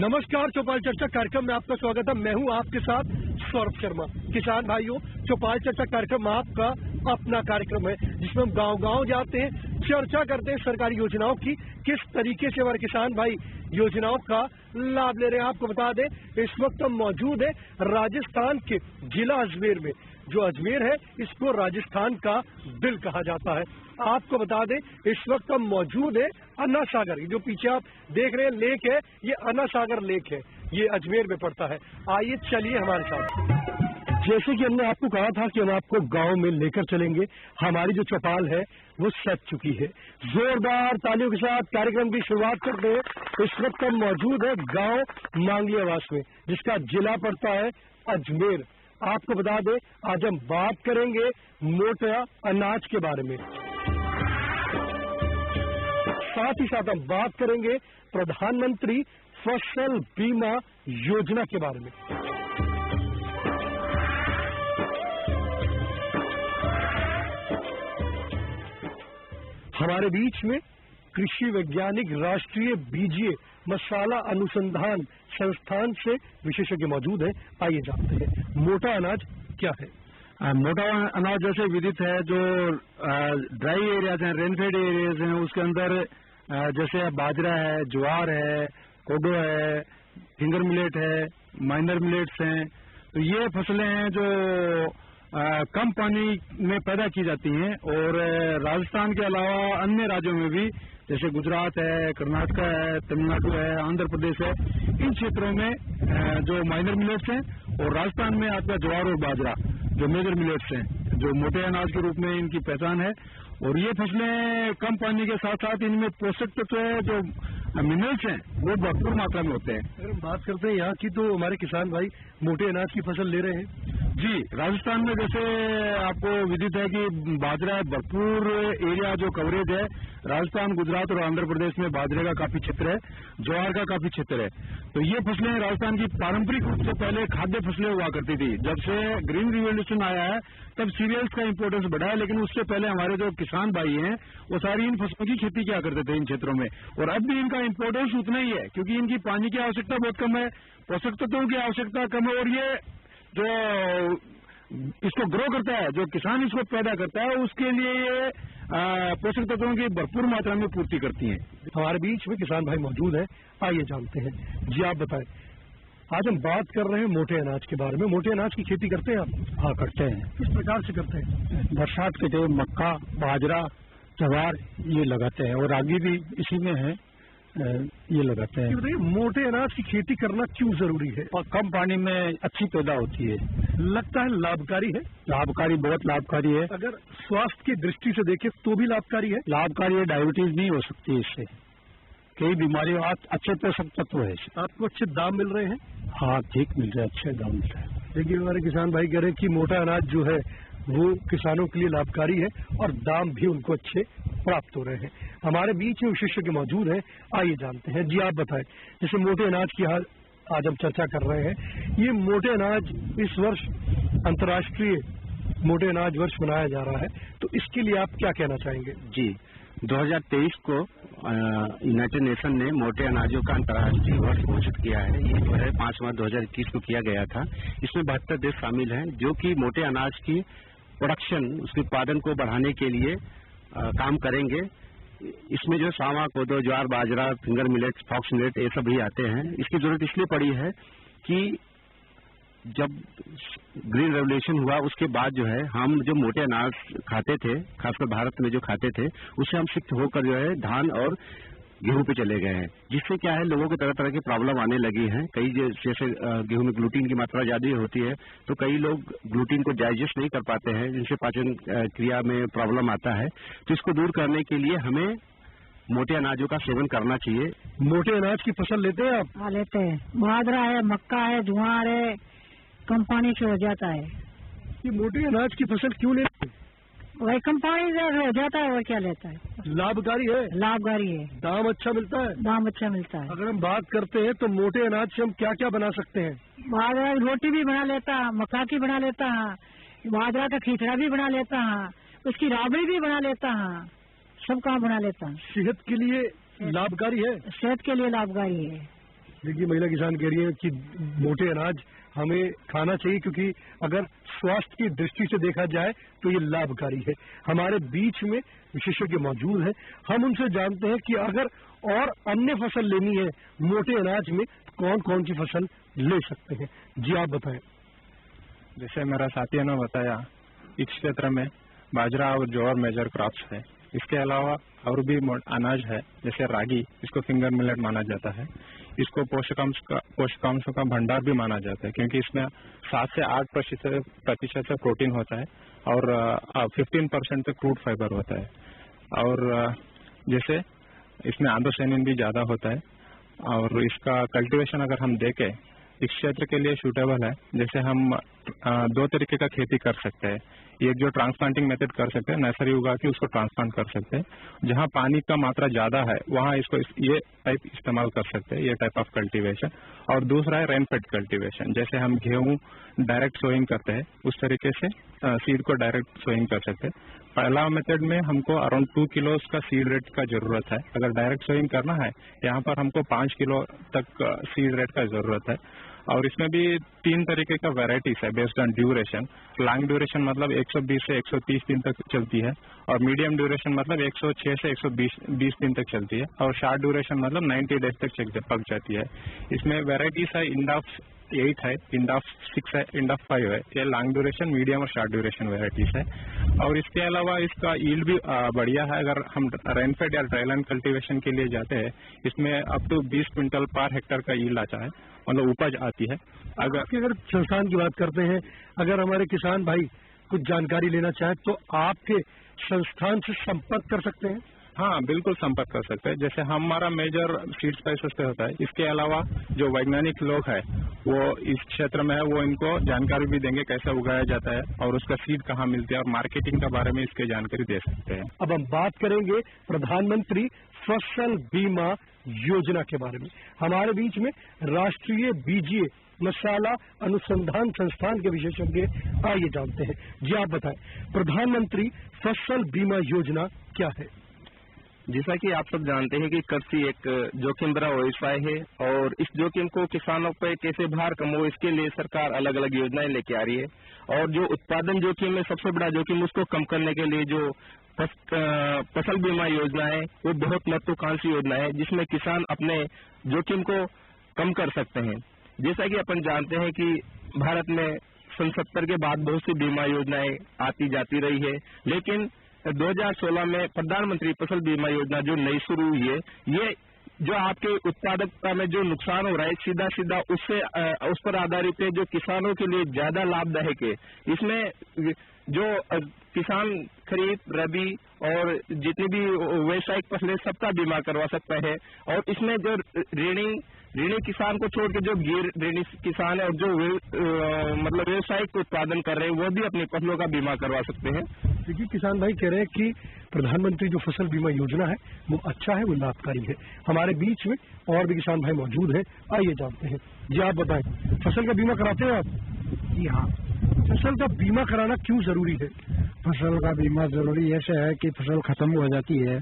नमस्कार, चौपाल चर्चा कार्यक्रम में आपका स्वागत है। मैं हूं आपके साथ सौरभ शर्मा। किसान भाइयों, चौपाल चर्चा कार्यक्रम आपका अपना कार्यक्रम है जिसमें हम गांव-गांव जाते हैं, चर्चा करते हैं सरकारी योजनाओं की, किस तरीके से हमारे किसान भाई योजनाओं का लाभ ले रहे हैं। आपको बता दें, इस वक्त हम मौजूद है राजस्थान के जिला अजमेर में। जो अजमेर है, इसको राजस्थान का दिल कहा जाता है। आपको बता दें, इस वक्त हम मौजूद है अन्ना सागर। जो पीछे आप देख रहे हैं लेक है, ये अन्ना सागर लेक है, ये अजमेर में पड़ता है। आइए चलिए हमारे साथ। जैसे कि हमने आपको कहा था कि हम आपको गांव में लेकर चलेंगे, हमारी जो चौपाल है वो सज चुकी है। जोरदार तालियों के साथ कार्यक्रम की शुरुआत करते हैं। इस वक्त हम मौजूद है गांव मांगलियावास में, जिसका जिला पड़ता है अजमेर। आपको बता दें, आज हम बात करेंगे मोटा अनाज के बारे में, साथ ही साथ हम बात करेंगे प्रधानमंत्री फसल बीमा योजना के बारे में। हमारे बीच में कृषि वैज्ञानिक राष्ट्रीय बीजीय मसाला अनुसंधान संस्थान से विशेषज्ञ मौजूद हैं। आइए जानते हैं मोटा अनाज क्या है। मोटा अनाज जैसे विदित है, जो ड्राई एरियाज हैं, रेनफेड एरियाज हैं, उसके अंदर जैसे बाजरा है, ज्वार है, कोडो है, फिंगर मिलेट है, माइनर मिलेट्स हैं। तो ये फसलें हैं जो कम पानी में पैदा की जाती हैं और राजस्थान के अलावा अन्य राज्यों में भी, जैसे गुजरात है, कर्नाटक है, तमिलनाडु है, आंध्र प्रदेश है, इन क्षेत्रों में जो माइनर मिलेट्स हैं, और राजस्थान में आपका ज्वार और बाजरा जो मेजर मिलेट्स हैं, जो मोटे अनाज के रूप में इनकी पहचान है। और ये फसलें कम पानी के साथ साथ इनमें पोषक तत्व जो मिनरल्स हैं वो भरपूर मात्रा में होते हैं। अगर हम बात करते हैं यहाँ की, तो हमारे किसान भाई मोटे अनाज की फसल ले रहे हैं। जी, राजस्थान में जैसे आपको विदित है कि बाजरा भरपूर एरिया जो कवरेज है, राजस्थान, गुजरात और आंध्र प्रदेश में बाजरे का काफी क्षेत्र है, ज्वार का काफी क्षेत्र है। तो ये फसलें राजस्थान की पारंपरिक रूप से पहले खाद्य फसलें हुआ करती थी। जब से ग्रीन रिवोल्यूशन आया है तब सीरियल्स का इंपोर्टेंस बढ़ा है, लेकिन उससे पहले हमारे जो किसान भाई हैं वो सारी इन फसलों की खेती किया करते थे इन क्षेत्रों में। और अब भी इनका इंपोर्टेंस उतना ही है, क्योंकि इनकी पानी की आवश्यकता बहुत कम है, पोषक तत्वों की आवश्यकता कम है, और ये जो इसको ग्रो करता है, जो किसान इसको पैदा करता है, उसके लिए ये पोषक तत्वों की भरपूर मात्रा में पूर्ति करती हैं। हमारे बीच में किसान भाई मौजूद है, आइए जानते हैं। जी, आप बताएं, आज हम बात कर रहे हैं मोटे अनाज के बारे में। मोटे अनाज की खेती करते हैं आप? हाँ, करते हैं। किस प्रकार से करते हैं? बरसात के टाइम मक्का, बाजरा, ज्वार ये लगाते हैं, और आगे भी इसी में है, ये लगाते हैं। बताइए, मोटे अनाज की खेती करना क्यों जरूरी है? और कम पानी में अच्छी पैदा होती है। लगता है लाभकारी है? लाभकारी, बहुत लाभकारी है। अगर स्वास्थ्य की दृष्टि से देखें तो भी लाभकारी है? लाभकारी है, डायबिटीज नहीं हो सकती है इससे, कई बीमारियों अच्छे पोषक तत्व है। आपको अच्छे दाम मिल रहे हैं? हाँ, ठीक मिल रहे हैं, अच्छे दाम मिल रहे हैं। देखिए, हमारे किसान भाई कह रहे हैं कि मोटा अनाज जो है वो किसानों के लिए लाभकारी है और दाम भी उनको अच्छे प्राप्त हो रहे हैं। हमारे बीच में विशेषज्ञ मौजूद हैं, आइए जानते हैं। जी, आप बताएं, जैसे मोटे अनाज की आज हम चर्चा कर रहे हैं, ये मोटे अनाज इस वर्ष अंतर्राष्ट्रीय मोटे अनाज वर्ष मनाया जा रहा है, तो इसके लिए आप क्या कहना चाहेंगे? जी, 2023 को यूनाइटेड नेशन ने मोटे अनाजों का अंतर्राष्ट्रीय वर्ष घोषित किया है। ये जो है 5 मार्च 2021 को किया गया था। इसमें 72 देश शामिल हैं जो कि मोटे अनाज की प्रोडक्शन, उसके उत्पादन को बढ़ाने के लिए काम करेंगे। इसमें जो सावा, कोदो, ज्वार, बाजरा, फिंगर मिलेट, फॉक्स मिलेट, ये सब भी आते हैं। इसकी जरूरत इसलिए पड़ी है कि जब ग्रीन रेवोल्यूशन हुआ उसके बाद जो है हम जो मोटे अनाज खाते थे, खासकर भारत में जो खाते थे, उससे हम शिफ्ट होकर जो है धान और गेहूं पे चले गए हैं, जिससे क्या है लोगों को तरह तरह की प्रॉब्लम आने लगी हैं। कई जैसे गेहूं में ग्लूटीन की मात्रा ज्यादा होती है, तो कई लोग ग्लूटीन को डाइजेस्ट नहीं कर पाते हैं, जिनसे पाचन क्रिया में प्रॉब्लम आता है। तो इसको दूर करने के लिए हमें मोटे अनाजों का सेवन करना चाहिए। मोटे अनाज की फसल लेते हैं आप? हाँ, लेते हैं। बाजरा है, मक्का है, ज्वार है, कम पानी से हो जाता है। ये मोटे अनाज की फसल क्यों लेते हैं? वही कम पानी से हो जाता है, और क्या लेता है? लाभकारी है? लाभकारी है, दाम अच्छा मिलता है? दाम अच्छा मिलता है। अगर हम बात करते हैं तो मोटे अनाज से हम क्या क्या बना सकते हैं? बाजरा रोटी भी बना लेता है, मक्का की बना लेता है, बाजरा का खिचड़ा भी बना लेता है, उसकी राबड़ी भी बना लेता है, सब काम बना लेता है। सेहत के लिए लाभकारी है? सेहत के लिए लाभकारी है। देखिए, महिला किसान कह रही है कि मोटे अनाज हमें खाना चाहिए, क्योंकि अगर स्वास्थ्य की दृष्टि से देखा जाए तो ये लाभकारी है। हमारे बीच में विशेषज्ञ मौजूद हैं, हम उनसे जानते हैं कि अगर और अन्य फसल लेनी है मोटे अनाज में, कौन कौन सी फसल ले सकते हैं। जी आप बताएं। जैसे मेरा साथियों ने बताया, इस क्षेत्र में बाजरा और ज्वार मेजर क्रॉप्स है। इसके अलावा और भी अनाज है, जैसे रागी, इसको फिंगर मिलेट माना जाता है। इसको पोषकांशों का भंडार भी माना जाता है, क्योंकि इसमें 7 से 8% से प्रोटीन होता है और 15% तक क्रूड फाइबर होता है। और जैसे इसमें आंथोसायनिन भी ज्यादा होता है। और इसका कल्टीवेशन अगर हम देखें, इस क्षेत्र के लिए सूटेबल है। जैसे हम 2 तरीके का खेती कर सकते हैं। एक जो ट्रांसप्लांटिंग मेथड कर सकते हैं, नर्सरी उगा के उसको ट्रांसप्लांट कर सकते हैं। जहां पानी का मात्रा ज्यादा है वहां इसको ये टाइप इस्तेमाल कर सकते हैं, ये टाइप ऑफ कल्टीवेशन। और दूसरा है रेन फेड कल्टीवेशन। जैसे हम गेहूं डायरेक्ट सोइंग करते हैं, उस तरीके से सीड को डायरेक्ट सोइंग कर सकते हैं। पहला मेथड में हमको अराउंड 2 किलो का सीड रेट का जरूरत है। अगर डायरेक्ट सोइंग करना है, यहाँ पर हमको 5 किलो तक सीड रेट का जरूरत है। और इसमें भी 3 तरीके का वेराइटीज है based on duration. Long duration मतलब 120 से 130 दिन तक चलती है, और मीडियम ड्यूरेशन मतलब 106 से 120 दिन तक चलती है, और शॉर्ट ड्यूरेशन मतलब 90 डेज तक पक जाती है। इसमें वेराइटीज है, इंडॉफ 8 है, इंडॉफ 6 है, इंडॉफ 5 है। ये लॉन्ग ड्यूरेशन, मीडियम और शॉर्ट ड्यूरेशन वेराइटीज है। और इसके अलावा इसका यील्ड भी बढ़िया है। अगर हम रेनफेड या ड्राईलैंड कल्टीवेशन के लिए जाते हैं, इसमें up to 20 quintal per hectare का यील्ड आता है, मतलब उपज आती है। अगर संस्थान की बात करते हैं, अगर हमारे किसान भाई कुछ जानकारी लेना चाहे तो आपके संस्थान से संपर्क कर सकते हैं। हाँ, बिल्कुल संपर्क कर सकते हैं। जैसे हमारा मेजर सीड स्पाइसेस पे होता है। इसके अलावा जो वैज्ञानिक लोग हैं वो इस क्षेत्र में है, वो इनको जानकारी भी देंगे कैसे उगाया जाता है और उसका सीड कहाँ मिलती है, और मार्केटिंग के बारे में इसकी जानकारी दे सकते हैं। अब हम बात करेंगे प्रधानमंत्री फसल बीमा योजना के बारे में। हमारे बीच में राष्ट्रीय बीजीय मसाला अनुसंधान संस्थान के विशेषज्ञ, आइए जानते हैं। जी आप बताएं, प्रधानमंत्री फसल बीमा योजना क्या है। जैसा कि आप सब जानते हैं कि कृषि एक जोखिम भरा व्यवसाय है, और इस जोखिम को किसानों पर कैसे भार कम हो, इसके लिए सरकार अलग अलग योजनाएं लेके आ रही है। और जो उत्पादन जोखिम है, सबसे बड़ा जोखिम, उसको कम करने के लिए जो फसल बीमा योजना है वो बहुत महत्वाकांक्षी योजना है, जिसमें किसान अपने जोखिम को कम कर सकते हैं। जैसा कि अपन जानते हैं कि भारत में सन 70 के बाद बहुत सी बीमा योजनाएं आती जाती रही है, लेकिन 2016 में प्रधानमंत्री फसल बीमा योजना जो नई शुरू हुई है, ये जो आपके उत्पादकता में जो नुकसान हो रहा है सीधा सीधा उस पर आधारित है, जो किसानों के लिए ज्यादा लाभदायक है। इसमें जो किसान खरीफ, रबी और जितनी भी व्यावसायिक फसलें सबका बीमा करवा सकता है। और इसमें जो ऋणी किसान को छोड़ के जो गैर ऋणी किसान है और जो मतलब व्यावसायिक उत्पादन कर रहे हैं, वो भी अपनी फसलों का बीमा करवा सकते हैं। देखिए, किसान भाई कह रहे हैं कि प्रधानमंत्री जो फसल बीमा योजना है वो अच्छा है, वो लाभकारी है। हमारे बीच में और भी किसान भाई मौजूद हैं, आइए जानते हैं। जी आप बताएं, फसल का बीमा कराते हैं आप। जी हाँ। फसल का बीमा कराना क्यों जरूरी है। फसल का बीमा जरूरी ऐसे है कि फसल खत्म हो जाती है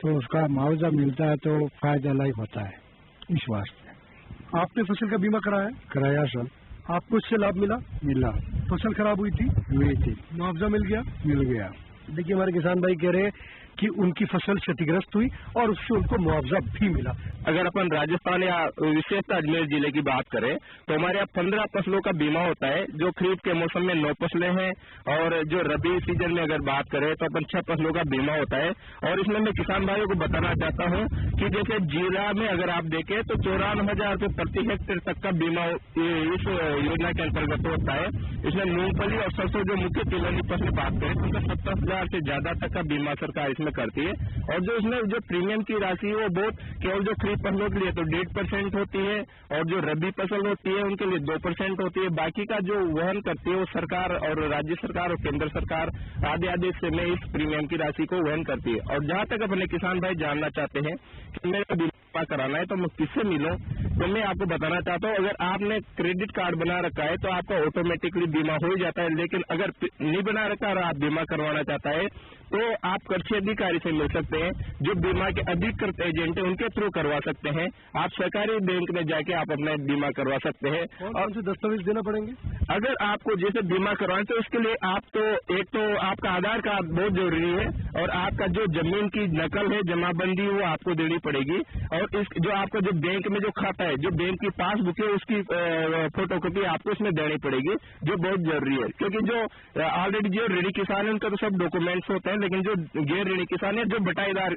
तो उसका मुआवजा मिलता है, तो फायदा लायक होता है। इस वास्ते आपने फसल का बीमा कराया सर। आपको इससे लाभ मिला। फसल खराब हुई थी, मुआवजा मिल गया। देखिए, हमारे किसान भाई कह रहे हैं कि उनकी फसल क्षतिग्रस्त हुई और उससे उनको मुआवजा भी मिला। अगर अपन राजस्थान या विशेषतः अजमेर जिले की बात करें तो हमारे यहाँ 15 फसलों का बीमा होता है। जो खरीफ के मौसम में 9 फसलें हैं, और जो रबी सीजन में अगर बात करें तो अपन 6 फसलों का बीमा होता है। और इसमें मैं किसान भाइयों को बताना चाहता हूँ कि जैसे जिला में अगर आप देखें तो 54,000 रुपये प्रति हेक्टेयर तक का बीमा इस योजना के अंतर्गत होता है। इसमें मूंगफली और सरसों जो मुख्य तिलहनी फसलें बात करें तो उनका 70,000 से ज्यादा तक का बीमा सरकार इसमें करती है। और जो इसमें जो प्रीमियम की राशि है वो बहुत केवल जो खरीफ फसलों के लिए तो 1.5% होती है, और जो रबी फसल होती है उनके लिए 2% होती है। बाकी का जो वहन करती है वो सरकार और राज्य सरकार और केंद्र सरकार आदि से में इस प्रीमियम की राशि को वहन करती है। और जहाँ तक अपने किसान भाई जानना चाहते हैं कि मेरा बीमा कराना है तो मैं किससे मिलूं, तो मैं आपको बताना चाहता हूँ, अगर आपने क्रेडिट कार्ड बना रखा है तो आपका ऑटोमेटिकली बीमा हो ही जाता है, लेकिन अगर नहीं बना रखा और आप बीमा करवाना चाहता है तो आप कृषि अधिकारी से मिल सकते हैं, जो बीमा के अधिकृत एजेंट है उनके थ्रू करवा सकते हैं। आप सरकारी बैंक में जाके आप अपना बीमा करवा सकते हैं। कौन से दस्तावेज देना पड़ेंगे? अगर आपको जैसे बीमा करवाना तो उसके लिए आप तो एक तो आपका आधार कार्ड बहुत जरूरी है, और आपका जो जमीन की नकल है जमाबंदी वो आपको देनी पड़ेगी, और इस जो आपका जो बैंक में जो खाता है, जो बैंक की पासबुक है उसकी फोटोकॉपी आपको उसमें देनी पड़ेगी, जो बहुत जरूरी है। क्योंकि जो ऑलरेडी जो ऋणी किसान है उनका तो सब डॉक्यूमेंट्स होते हैं, लेकिन जो गैर ऋणी किसान है, जो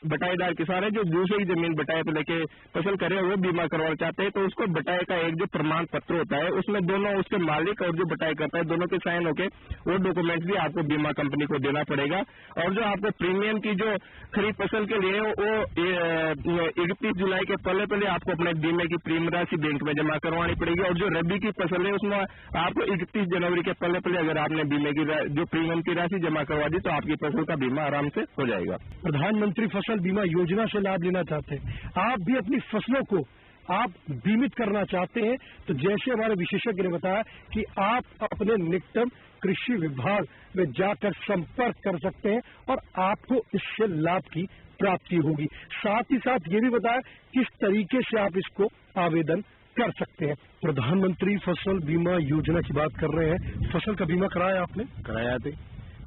बटाईदार किसान है, जो दूसरी जमीन बटाई पे लेके फसल करे वो बीमा करवाना चाहते हैं, तो उसको बटाई का एक जो प्रमाण पत्र होता है उसमें दोनों उसके मालिक और जो बटाई करता है दोनों के साइन होके वो डॉक्यूमेंट्स भी आपको बीमा कंपनी को देना पड़ेगा। और जो आपको प्रीमियम की जो खरीफ फसल के लिए वो 31 जुलाई के पहले आपको अपने बीमे की प्रीमियम राशि बैंक में जमा करवानी पड़ेगी, और जो रबी की फसल है उसमें आपको 31 जनवरी के पहले अगर आपने बीमे की जो प्रीमियम की राशि जमा करवा दी तो आपकी फसल का बीमा आराम से हो जाएगा। प्रधानमंत्री फसल बीमा योजना से लाभ लेना चाहते हैं, आप भी अपनी फसलों को आप बीमित करना चाहते हैं, तो जैसे हमारे विशेषज्ञ ने बताया कि आप अपने निकटम कृषि विभाग में जाकर संपर्क कर सकते हैं और आपको इससे लाभ की प्राप्ति होगी। साथ ही साथ ये भी बताया किस तरीके से आप इसको आवेदन कर सकते हैं। प्रधानमंत्री फसल बीमा योजना की बात कर रहे हैं, फसल का बीमा कराया आपने? कराया थे।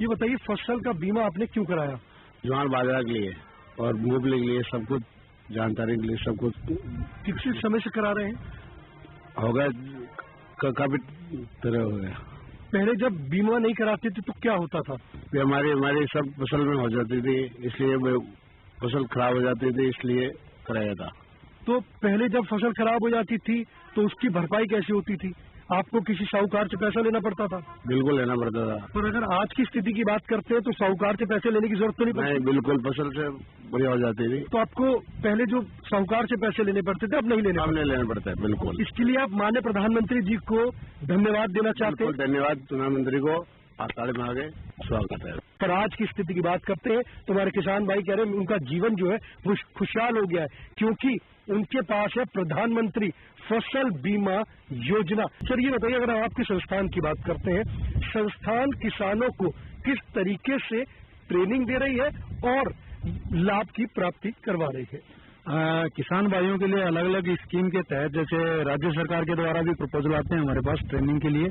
ये बताइए फसल का बीमा आपने क्यों कराया? ज्वार बाजरा के लिए और मूंगफली के लिए, सब कुछ जानकारी के लिए, सब कुछ। किसी समय से करा रहे हैं? हो गया काफी तरह हो गया। पहले जब बीमा नहीं कराते थे तो क्या होता था? हमारी सब फसल में हो जाती थी, इसलिए फसल खराब हो जाती थी, इसलिए कराया था। तो पहले जब फसल खराब हो जाती थी तो उसकी भरपाई कैसे होती थी? आपको किसी साहूकार से पैसा लेना पड़ता था? बिल्कुल लेना पड़ता था। पर अगर आज की स्थिति की बात करते हैं तो साहूकार से पैसे लेने की जरूरत तो नहीं पड़ती? नहीं, बिल्कुल फसल से बढ़िया हो जाती थी। तो आपको पहले जो साहूकार से पैसे लेने पड़ते थे अब नहीं लेना पड़ता है। बिल्कुल। इसके लिए आप माननीय प्रधानमंत्री जी को धन्यवाद देना चाहते हैं? धन्यवाद प्रधानमंत्री को, ताली में आगे स्वागत है। पर आज की स्थिति की बात करते हैं तो हमारे किसान भाई कह रहे हैं उनका जीवन जो है वो खुशहाल हो गया है, क्योंकि उनके पास है प्रधानमंत्री फसल बीमा योजना। सर ये बताइए, अगर हम आपके संस्थान की बात करते हैं, संस्थान किसानों को किस तरीके से ट्रेनिंग दे रही है और लाभ की प्राप्ति करवा रही है? किसान भाइयों के लिए अलग अलग स्कीम के तहत, जैसे राज्य सरकार के द्वारा भी प्रपोजल आते हैं हमारे पास ट्रेनिंग के लिए,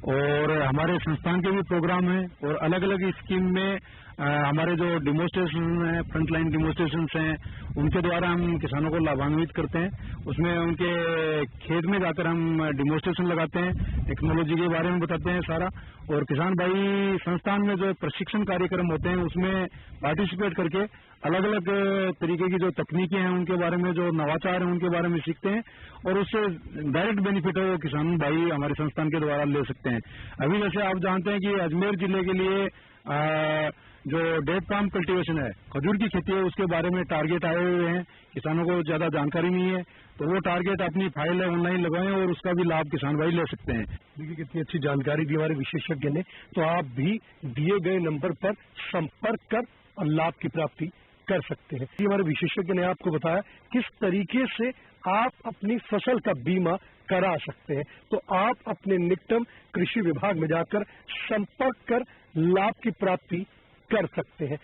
और हमारे संस्थान के भी प्रोग्राम हैं, और अलग अलग स्कीम में हमारे जो डिमोस्ट्रेशन है, फ्रंटलाइन डिमोस्ट्रेशंस हैं, उनके द्वारा हम किसानों को लाभान्वित करते हैं। उसमें उनके खेत में जाकर हम डिमोस्ट्रेशन लगाते हैं, टेक्नोलॉजी के बारे में बताते हैं सारा, और किसान भाई संस्थान में जो प्रशिक्षण कार्यक्रम होते हैं उसमें पार्टिसिपेट करके अलग अलग तरीके की जो तकनीकें हैं उनके बारे में, जो नवाचार हैं उनके बारे में सीखते हैं, और उससे डायरेक्ट बेनिफिट है वो किसान भाई हमारे संस्थान के द्वारा ले सकते हैं। अभी जैसे आप जानते हैं कि अजमेर जिले के लिए जो डेट पाम कल्टीवेशन है, खजूर की खेती है, उसके बारे में टारगेट आए हुए हैं। किसानों को ज्यादा जानकारी नहीं है, तो वो टारगेट अपनी फाइल है ऑनलाइन लगाएं और उसका भी लाभ किसान भाई ले सकते हैं। देखिए कितनी अच्छी जानकारी दी हमारे विशेषज्ञ ने। तो आप भी दिए गए नंबर पर संपर्क कर और लाभ की प्राप्ति कर सकते हैं। ये हमारे विशेषज्ञ ने आपको बताया किस तरीके से आप अपनी फसल का बीमा करा सकते हैं। तो आप अपने निकटम कृषि विभाग में जाकर संपर्क कर लाभ की प्राप्ति कर सकते हैं।